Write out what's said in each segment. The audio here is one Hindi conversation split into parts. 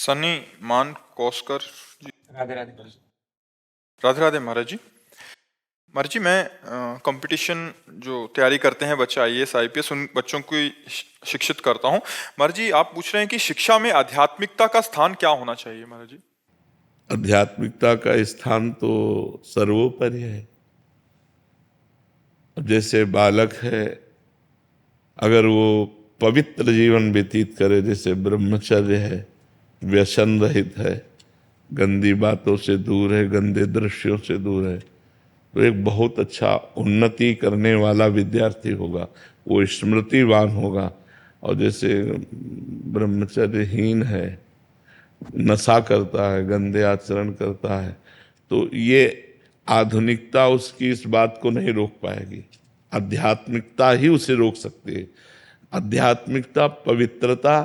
सनी मान कोस्कर जी। राधे राधे। राधे राधे महाराज जी। महाराज जी, मैं कंपटीशन जो तैयारी करते हैं बच्चे आईएएस आईपीएस उन बच्चों को शिक्षित करता हूँ। महाराज जी, आप पूछ रहे हैं कि शिक्षा में आध्यात्मिकता का स्थान क्या होना चाहिए। महाराज जी, आध्यात्मिकता का स्थान तो सर्वोपरि है। अब जैसे बालक है, अगर वो पवित्र जीवन व्यतीत करे, जैसे ब्रह्मचर्य है, व्यसन रहित है, गंदी बातों से दूर है, गंदे दृश्यों से दूर है, तो एक बहुत अच्छा उन्नति करने वाला विद्यार्थी होगा, वो स्मृतिवान होगा। और जैसे ब्रह्मचर्यहीन है, नशा करता है, गंदे आचरण करता है, तो ये आधुनिकता उसकी इस बात को नहीं रोक पाएगी। आध्यात्मिकता ही उसे रोक सकती है। आध्यात्मिकता पवित्रता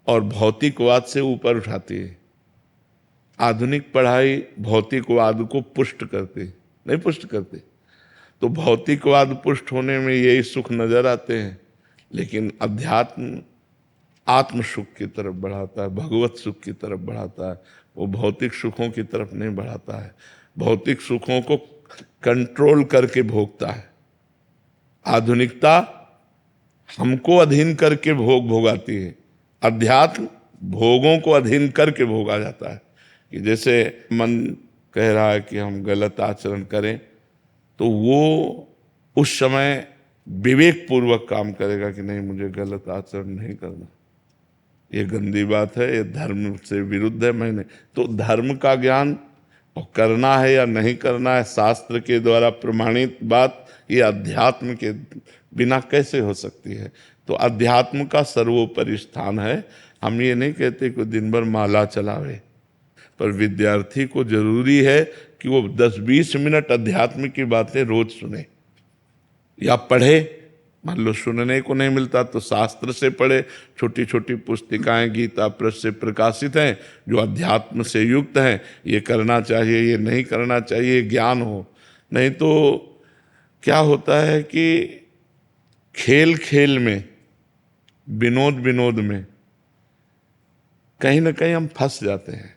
और भौतिकवाद से ऊपर उठाती है। आधुनिक पढ़ाई भौतिकवाद को पुष्ट करती नहीं, पुष्ट करती। तो भौतिकवाद पुष्ट होने में यही सुख नजर आते हैं, लेकिन अध्यात्म आत्म सुख की तरफ बढ़ाता है, भगवत सुख की तरफ बढ़ाता है। वो भौतिक सुखों की तरफ नहीं बढ़ाता है, भौतिक सुखों को कंट्रोल करके भोगता है। आधुनिकता हमको अधीन करके भोग भोगाती है, अध्यात्म भोगों को अधीन करके भोगा जाता है। कि जैसे मन कह रहा है कि हम गलत आचरण करें, तो वो उस समय विवेक पूर्वक काम करेगा कि नहीं, मुझे गलत आचरण नहीं करना, ये गंदी बात है, ये धर्म से विरुद्ध है। मैंने तो धर्म का ज्ञान और करना है या नहीं करना है, शास्त्र के द्वारा प्रमाणित बात, ये अध्यात्म के बिना कैसे हो सकती है। तो अध्यात्म का सर्वोपरि स्थान है। हम ये नहीं कहते कि दिन भर माला चलावे, पर विद्यार्थी को जरूरी है कि वो 10-20 मिनट अध्यात्म की बातें रोज सुने या पढ़े। मान लो सुनने को नहीं मिलता तो शास्त्र से पढ़े। छोटी छोटी पुस्तिकाएं गीता प्रेस से प्रकाशित हैं जो अध्यात्म से युक्त हैं। ये करना चाहिए, ये नहीं करना चाहिए, ज्ञान हो। नहीं तो क्या होता है कि खेल खेल में, विनोद विनोद में कहीं ना कहीं हम फंस जाते हैं,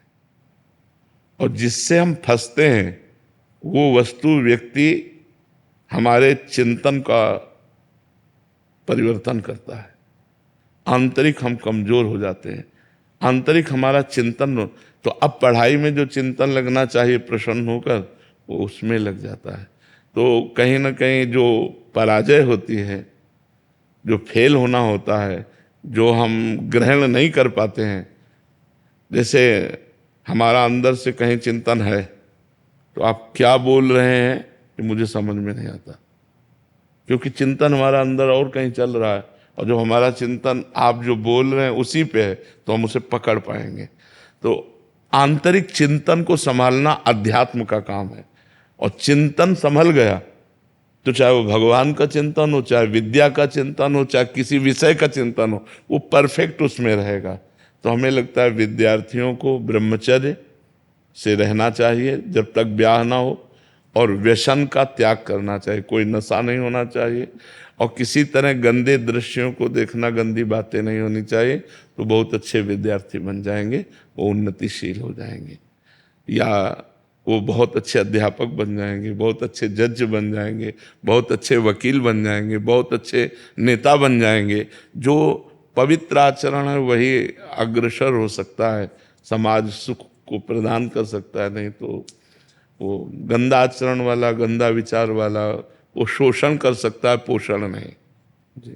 और जिससे हम फंसते हैं वो वस्तु व्यक्ति हमारे चिंतन का परिवर्तन करता है। आंतरिक हम कमजोर हो जाते हैं, आंतरिक हमारा चिंतन। तो अब पढ़ाई में जो चिंतन लगना चाहिए प्रसन्न होकर, वो उसमें लग जाता है। तो कहीं ना कहीं जो पराजय होती है, जो फेल होना होता है, जो हम ग्रहण नहीं कर पाते हैं, जैसे हमारा अंदर से कहीं चिंतन है तो आप क्या बोल रहे हैं कि मुझे समझ में नहीं आता, क्योंकि चिंतन हमारा अंदर और कहीं चल रहा है। और जो हमारा चिंतन आप जो बोल रहे हैं उसी पे है, तो हम उसे पकड़ पाएंगे। तो आंतरिक चिंतन को संभालना अध्यात्म का काम है। और चिंतन संभल गया तो चाहे वो भगवान का चिंतन हो, चाहे विद्या का चिंतन हो, चाहे किसी विषय का चिंतन हो, वो परफेक्ट उसमें रहेगा। तो हमें लगता है विद्यार्थियों को ब्रह्मचर्य से रहना चाहिए जब तक ब्याह ना हो, और व्यसन का त्याग करना चाहिए। कोई नशा नहीं होना चाहिए, और किसी तरह गंदे दृश्यों को देखना, गंदी बातें नहीं होनी चाहिए। तो बहुत अच्छे विद्यार्थी बन जाएंगे, वो उन्नतिशील हो जाएंगे, या वो बहुत अच्छे अध्यापक बन जाएंगे, बहुत अच्छे जज बन जाएंगे, बहुत अच्छे वकील बन जाएंगे, बहुत अच्छे नेता बन जाएंगे। जो पवित्र आचरण है वही अग्रसर हो सकता है, समाज सुख को प्रदान कर सकता है। नहीं तो वो गंदा आचरण वाला, गंदा विचार वाला, वो शोषण कर सकता है, पोषण नहीं। जी।